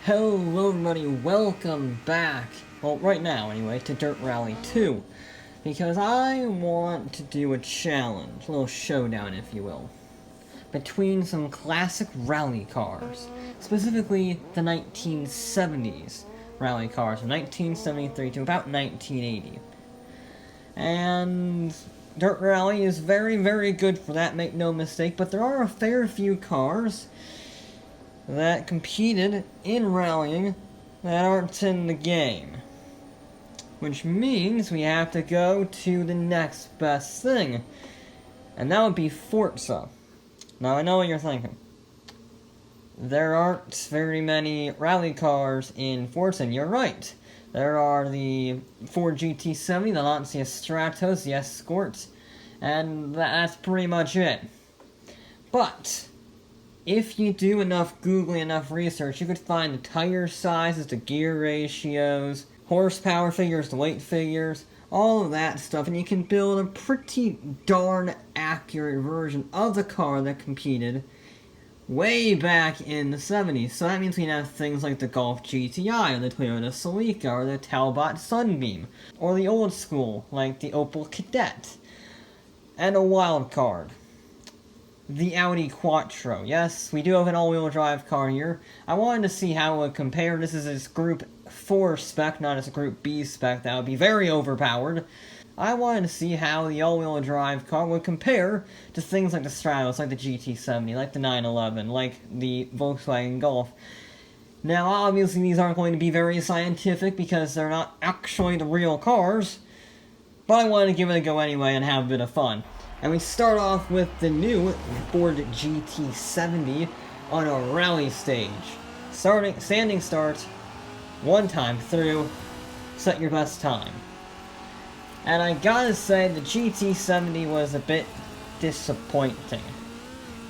Hello everybody, welcome back, well right now anyway, to Dirt Rally 2, because I want to do a challenge, a little showdown if you will, between some classic rally cars, specifically the 1970s rally cars from 1973 to about 1980. And Dirt Rally is very good for that, make no mistake, but there are a fair few cars that competed in rallying that aren't in the game. Which means we have to go to the next best thing. And that would be Forza. Now I know what you're thinking. There aren't very many rally cars in Forza, and you're right. There are the Ford GT70, the Lancia Stratos, the Escort, and that's pretty much it. But if you do enough Googling, enough research, you could find the tire sizes, the gear ratios, horsepower figures, the weight figures, all of that stuff, and you can build a pretty darn accurate version of the car that competed way back in the 70s. So that means we can have things like the Golf GTI, or the Toyota Celica, or the Talbot Sunbeam, or the old school, like the Opel Kadett, and a wild card, the Audi Quattro. Yes, we do have an all-wheel drive car here. I wanted to see how it would compare. This is its Group 4 spec, not its Group B spec. That would be very overpowered. I wanted to see how the all-wheel drive car would compare to things like the Stratos, like the GT70, like the 911, like the Volkswagen Golf. Now, obviously, these aren't going to be very scientific because they're not actually the real cars, but I wanted to give it a go anyway and have a bit of fun. And we start off with the new Ford GT70 on a rally stage. Standing start, one time through, set your best time. And I gotta say, the GT70 was a bit disappointing.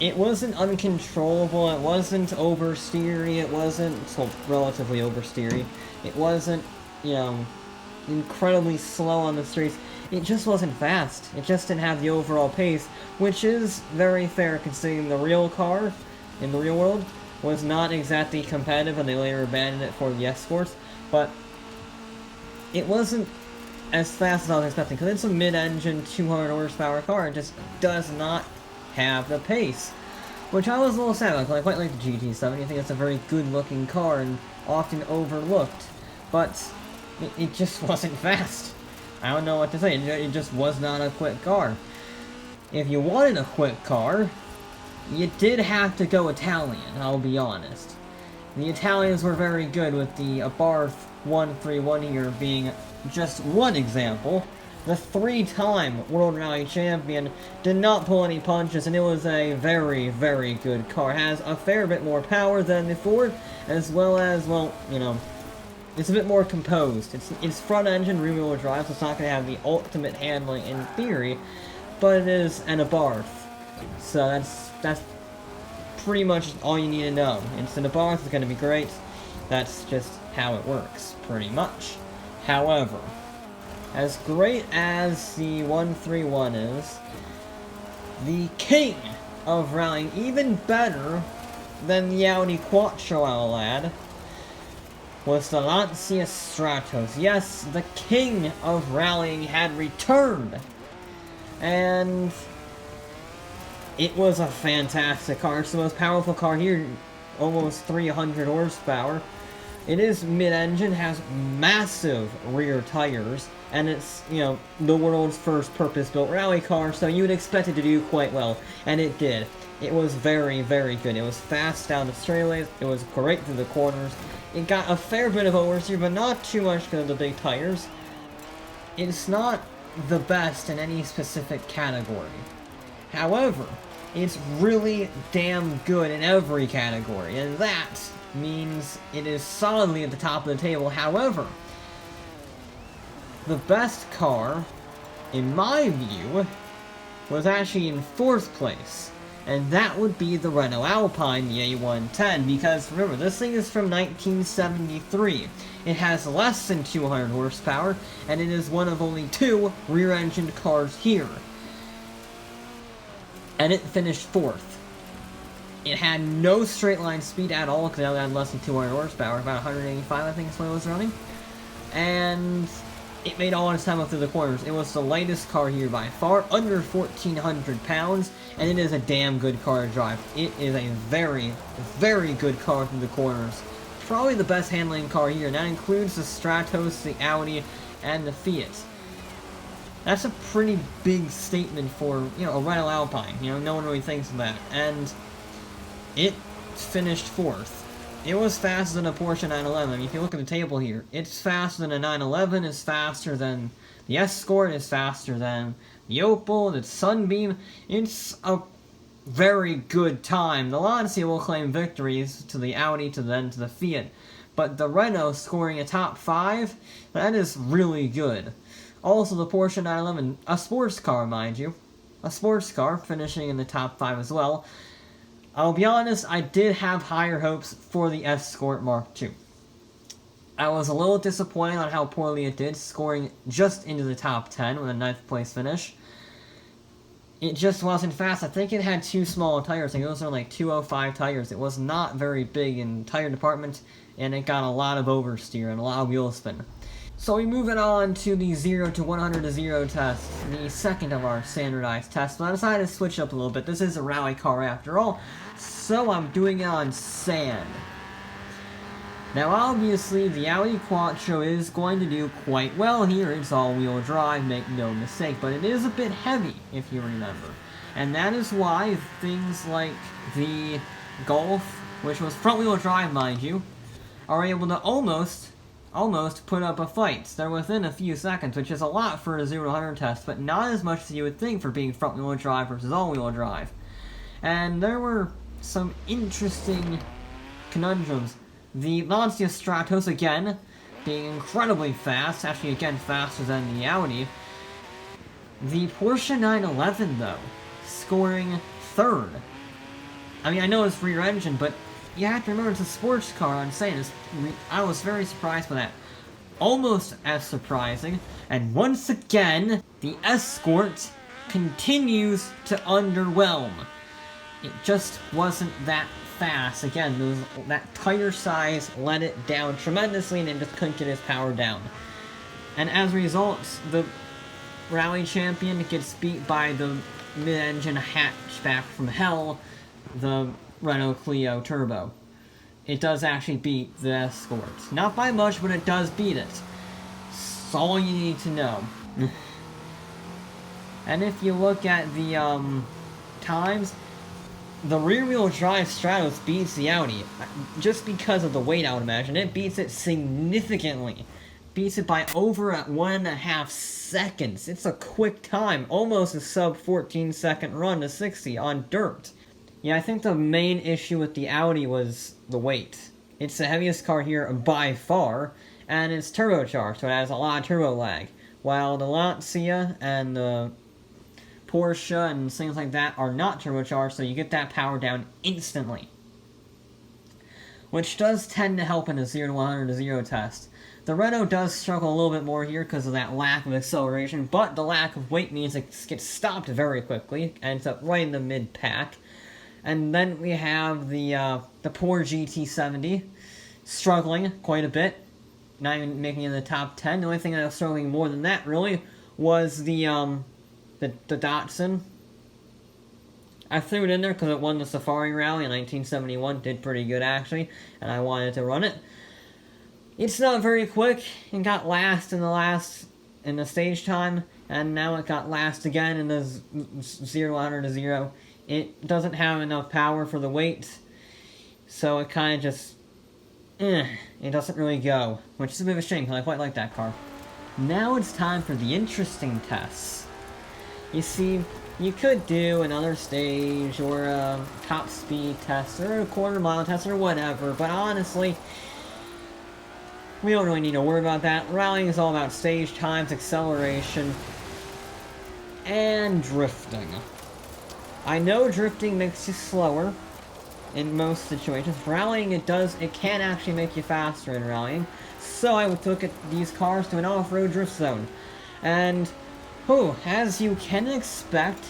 It wasn't uncontrollable, it wasn't oversteery, it wasn't, well, relatively oversteery. It wasn't, incredibly slow on the streets. It just wasn't fast. It just didn't have the overall pace, which is very fair considering the real car, in the real world, was not exactly competitive and they later abandoned it for the Escorts, but it wasn't as fast as I was expecting, because it's a mid-engine 200 horsepower car. It just does not have the pace, which I was a little sad about, because I quite like the GT70. I think it's a very good-looking car and often overlooked, but it just wasn't fast. I don't know what to say, it just was not a quick car. If you wanted a quick car, you did have to go Italian, I'll be honest. The Italians were very good, with the Abarth 131 here being just one example. The 3-time World Rally Champion did not pull any punches, and it was a very good car. It has a fair bit more power than the Ford, as well as, well, it's a bit more composed. It's front-engine rear-wheel drive, so it's not going to have the ultimate handling in theory, but it is an Abarth. So that's pretty much all you need to know. It's an Abarth, it's going to be great. That's just how it works, pretty much. However, as great as the 131 is, the king of rallying, even better than the Audi Quattro, I'll add, was the Lancia Stratos. Yes, the king of rallying had returned, and it was a fantastic car. It's the most powerful car here, almost 300 horsepower. It is mid-engine, has massive rear tires, and it's, the world's first purpose-built rally car, so you would expect it to do quite well, and it did. It was very good. It was fast down the straightaways, it was great through the corners. It got a fair bit of oversteer, but not too much because of the big tires. It's not the best in any specific category. However, it's really damn good in every category, and that means it is solidly at the top of the table. However, the best car, in my view, was actually in 4th place. And that would be the Renault Alpine, the A110, because remember, this thing is from 1973. It has less than 200 horsepower, and it is one of only 2 rear-engined cars here. And it finished 4th. It had no straight line speed at all, because it had less than 200 horsepower, about 185 I think is what it was running. And it made all its time up through the corners. It was the lightest car here by far, under 1,400 pounds, and it is a damn good car to drive. It is a very, very good car through the corners. Probably the best handling car here, and that includes the Stratos, the Audi, and the Fiat. That's a pretty big statement for, you know, a Renault Alpine. You know, no one really thinks of that. And it finished 4th. It was faster than a Porsche 911. I mean, if you look at the table here, it's faster than a 911, it's faster than the Escort, it's faster than the Opel, the Sunbeam. It's a very good time. The Lancia will claim victories to the Audi, to the Fiat. But the Renault scoring a top 5, that is really good. Also, the Porsche 911, a sports car, mind you. A sports car, finishing in the top 5 as well. I'll be honest, I did have higher hopes for the Escort Mark II. I was a little disappointed on how poorly it did, scoring just into the top 10 with a 9th place finish. It just wasn't fast. I think it had too small tires. I think those are like 205 tires. It was not very big in tire department, and it got a lot of oversteer and a lot of wheel spin. So we move it on to the 0 to 100 to 0 test, the second of our standardized tests. But I decided to switch up a little bit. This is a rally car after all, so I'm doing it on sand. Now obviously the Audi Quattro is going to do quite well here. It's all-wheel drive, make no mistake, but it is a bit heavy, if you remember. And that is why things like the Golf, which was front-wheel drive, mind you, are able to almost put up a fight. They're within a few seconds, which is a lot for a 0 to 100 test, but not as much as you would think for being front-wheel drive versus all-wheel drive. And there were some interesting conundrums. The Lancia Stratos, again, being incredibly fast, actually again faster than the Audi. The Porsche 911, though, scoring 3rd. I mean, I know it's rear engine, but you have to remember it's a sports car. I'm saying I was very surprised by that. Almost as surprising, and once again, the Escort continues to underwhelm. It just wasn't that fast. Again, that tire size let it down tremendously, and it just couldn't get its power down. And as a result, the rally champion gets beat by the mid-engine hatchback from hell, the Renault Clio Turbo. It does actually beat the Escort. Not by much, but it does beat it. That's all you need to know. And if you look at the times, the rear-wheel drive Stratos beats the Audi. Just because of the weight, I would imagine. It beats it significantly. Beats it by over 1.5 seconds. It's a quick time. Almost a sub-14-second run to 60 on dirt. Yeah, I think the main issue with the Audi was the weight. It's the heaviest car here by far, and it's turbocharged, so it has a lot of turbo lag. While the Lancia and the Porsche and things like that are not turbocharged, so you get that power down instantly. Which does tend to help in a 0 to 100 to 0 test. The Renault does struggle a little bit more here because of that lack of acceleration, but the lack of weight means it gets stopped very quickly, and it's up right in the mid-pack. And then we have the poor GT70 struggling quite a bit, not even making it in the top 10. The only thing that was struggling more than that, really, was the Datsun. I threw it in there because it won the Safari Rally in 1971, did pretty good actually, and I wanted to run it. It's not very quick, it got last in the stage time, and now it got last again in the 0 to 100 to 0. It doesn't have enough power for the weight, so it kind of just, it doesn't really go, which is a bit of a shame, because I quite like that car. Now it's time for the interesting tests. You see, you could do another stage, or a top speed test, or a quarter mile test, or whatever, but honestly, we don't really need to worry about that. Rallying is all about stage times, acceleration, and drifting. I know drifting makes you slower in most situations. Rallying, it can actually make you faster in rallying. So I took these cars to an off-road drift zone. And, as you can expect,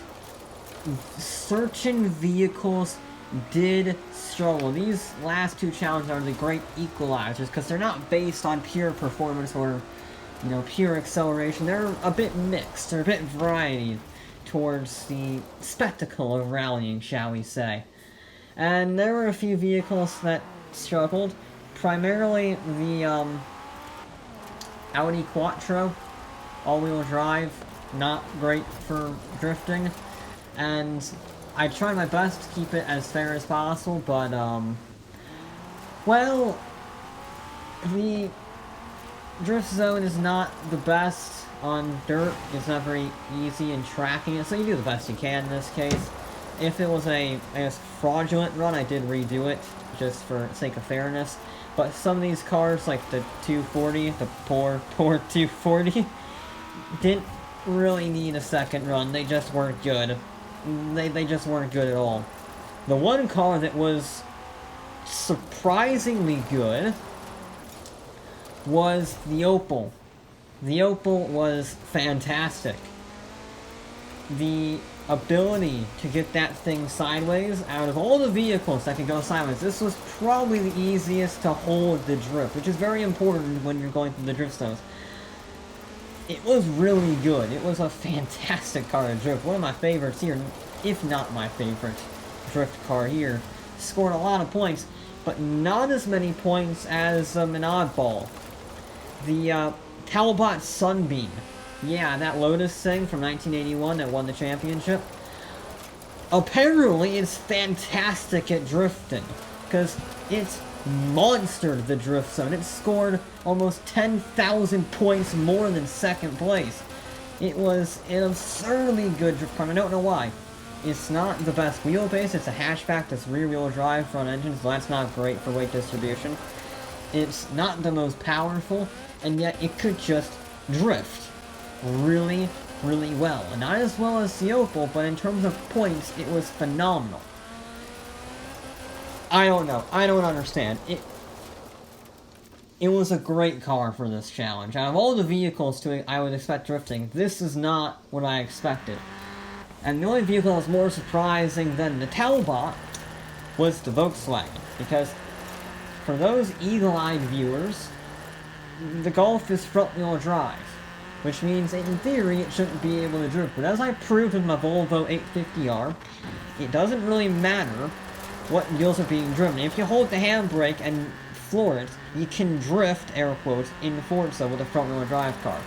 certain vehicles did struggle. These last two challenges are the great equalizers, because they're not based on pure performance or, you know, pure acceleration. They're a bit mixed, they're a bit variety towards the spectacle of rallying, shall we say. And there were a few vehicles that struggled, primarily the Audi Quattro, all-wheel drive, not great for drifting, and I tried my best to keep it as fair as possible, but, well, the drift zone is not the best on dirt. It's not very easy in tracking it, so you do the best you can in this case. If it was a, I guess, fraudulent run, I did redo it, just for sake of fairness. But some of these cars, like the 240, the poor 240, didn't really need a second run. They just weren't good. They just weren't good at all. The one car that was surprisingly good was the Opel. The Opel was fantastic. The ability to get that thing sideways, out of all the vehicles that can go sideways, this was probably the easiest to hold the drift, which is very important when you're going through the drift zones. It was really good. It was a fantastic car to drift. One of my favorites here, if not my favorite drift car here. Scored a lot of points, but not as many points as an oddball. The Talbot Sunbeam. Yeah, that Lotus thing from 1981 that won the championship. Apparently, it's fantastic at drifting, because it's monstered the drift zone. It scored almost 10,000 points more than second place. It was an absurdly good drift car, I don't know why. It's not the best wheelbase, it's a hatchback that's rear-wheel drive front engine, so that's not great for weight distribution. It's not the most powerful, and yet it could just drift really, really well. And not as well as the Opel, but in terms of points, it was phenomenal. I don't know. I don't understand. It was a great car for this challenge. Out of all the vehicles I would expect drifting, this is not what I expected. And the only vehicle that was more surprising than the Talbot was the Volkswagen. Because for those eagle-eyed viewers, the Golf is front-wheel drive, which means in theory it shouldn't be able to drift. But as I proved with my Volvo 850R, it doesn't really matter what wheels are being driven. If you hold the handbrake and floor it, you can drift, air quotes, in Forza with a front-wheel drive car.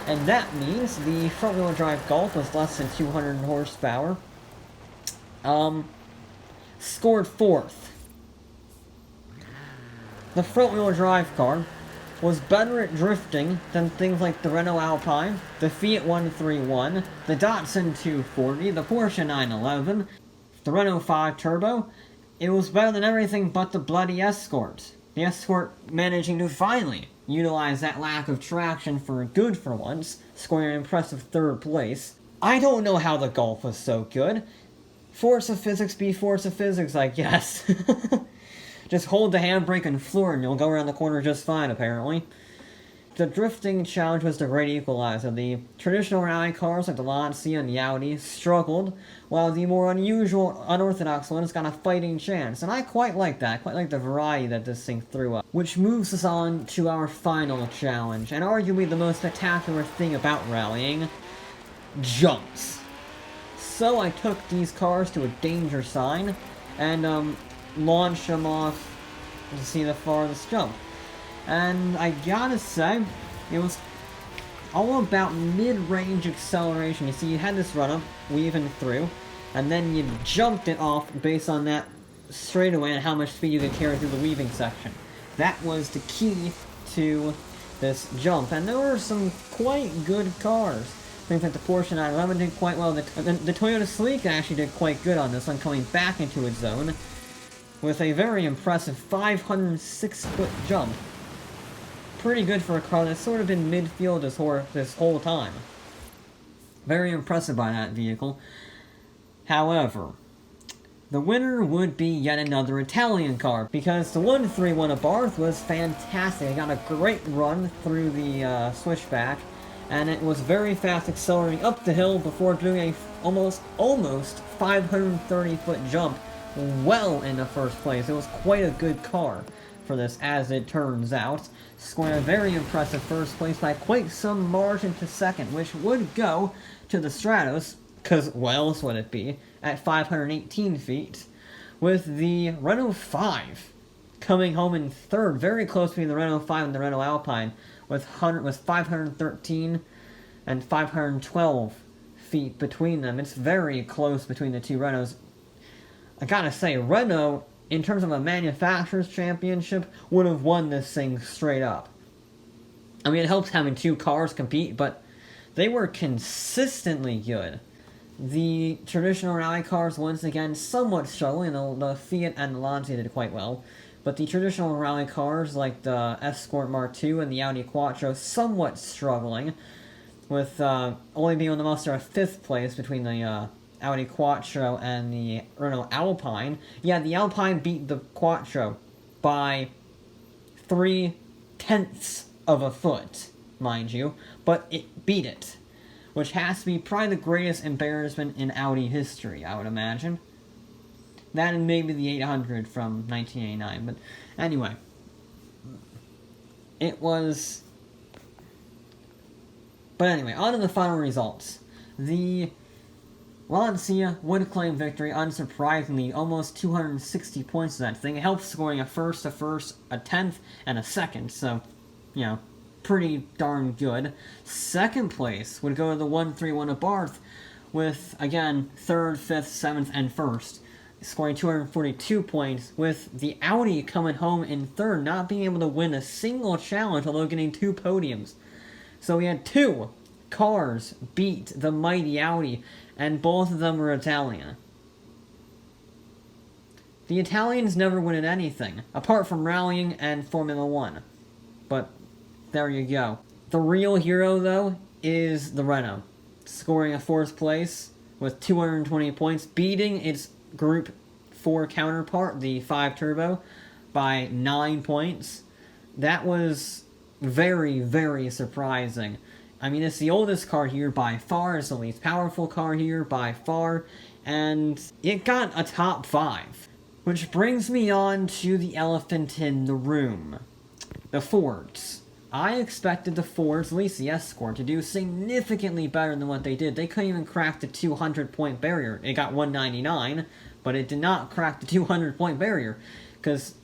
And that means the front-wheel drive Golf was less than 200 horsepower. Scored 4th. The front-wheel drive car was better at drifting than things like the Renault Alpine, the Fiat 131, the Datsun 240, the Porsche 911, the Renault 5 Turbo. It was better than everything but the bloody Escort. The Escort managing to finally utilize that lack of traction for good for once, scoring an impressive 3rd place. I don't know how the Golf was so good. Forza physics be Forza physics, I guess. Just hold the handbrake and floor and you'll go around the corner just fine, apparently. The drifting challenge was the great equalizer. The traditional rally cars like the Lancia and the Audi struggled, while the more unusual, unorthodox ones got a fighting chance. And I quite like that. I quite like the variety that this thing threw up. Which moves us on to our final challenge, and arguably the most spectacular thing about rallying: jumps. So I took these cars to a danger sign, and launch them off to see the farthest jump. And I gotta say, it was all about mid-range acceleration. You see, you had this run-up, weaving through, and then you jumped it off based on that straightaway and how much speed you could carry through the weaving section. That was the key to this jump, and there were some quite good cars. Things like the Porsche 911 did quite well. The Toyota Celica actually did quite good on this one, coming back into its zone with a very impressive 506-foot jump. Pretty good for a car that's sort of been midfield this whole time. Very impressive by that vehicle. However, the winner would be yet another Italian car, because the 131 Abarth was fantastic. It got a great run through the switchback, and it was very fast accelerating up the hill before doing a almost 530-foot jump well into first place. It was quite a good car for this, as it turns out, scoring a very impressive first place by quite some margin to second, which would go to the Stratos, because what else would it be, at 518 feet, with the Renault 5 coming home in third, very close between the Renault 5 and the Renault Alpine, with 513 and 512 feet between them. It's very close between the two Renaults. I gotta say, Renault, in terms of a manufacturer's championship, would have won this thing straight up. I mean, it helps having two cars compete, but they were consistently good. The traditional rally cars, once again, somewhat struggling. The Fiat and the Lancia did quite well. But the traditional rally cars, like the Escort Mark II and the Audi Quattro, somewhat struggling, with only being able to muster a 5th place between the Audi Quattro and the Renault Alpine. Yeah, the Alpine beat the Quattro by 0.3 of a foot, mind you, but it beat it, which has to be probably the greatest embarrassment in Audi history, I would imagine. That and maybe the 800 from 1989, but anyway. It was... But anyway, on to the final results. The Lancia would claim victory, unsurprisingly, almost 260 points to that thing. It helped scoring a first, a 10th, and a 2nd, so, you know, pretty darn good. 2nd place would go to the 131 of Barth, with, again, 3rd, 5th, 7th, and 1st, scoring 242 points, with the Audi coming home in 3rd, not being able to win a single challenge, although getting 2 podiums. So we had 2 cars beat the mighty Audi, and both of them were Italian. The Italians never win at anything, apart from rallying and Formula 1. But there you go. The real hero, though, is the Renault, scoring a 4th place with 220 points, beating its Group 4 counterpart, the 5 Turbo, by 9 points. That was very, very surprising. I mean, it's the oldest car here by far, it's the least powerful car here by far, and it got a top 5. Which brings me on to the elephant in the room. The Fords. I expected the Fords, at least the Escort, to do significantly better than what they did. They couldn't even crack the 200-point barrier. It got 199, but it did not crack the 200-point barrier, because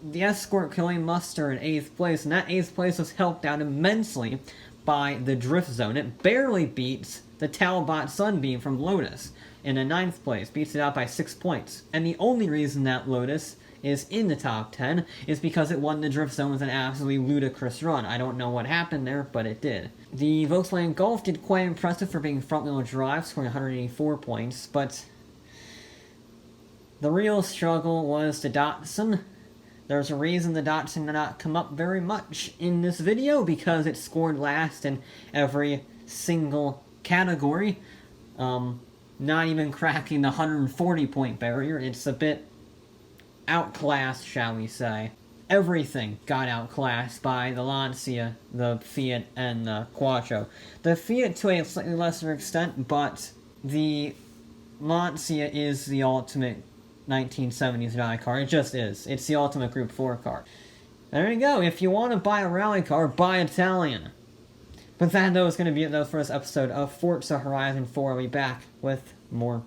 the Escort could only muster in 8th place, and that 8th place was helped out immensely by the Drift Zone. It barely beats the Talbot Sunbeam from Lotus in a 9th place, beats it out by 6 points. And the only reason that Lotus is in the top 10 is because it won the Drift Zone with an absolutely ludicrous run. I don't know what happened there, but it did. The Volkswagen Golf did quite impressive for being front-wheel drive, scoring 184 points, but the real struggle was the Datsun. There's a reason the Datsun did not come up very much in this video, because it scored last in every single category. Not even cracking the 140-point barrier. It's a bit outclassed, shall we say. Everything got outclassed by the Lancia, the Fiat, and the Quattro. The Fiat to a slightly lesser extent, but the Lancia is the ultimate 1970s rally car. It just is. It's the ultimate Group 4 car. There you go. If you want to buy a rally car, buy Italian. But that, though, is going to be it, though, for this episode of Forza Horizon 4. I'll be back with more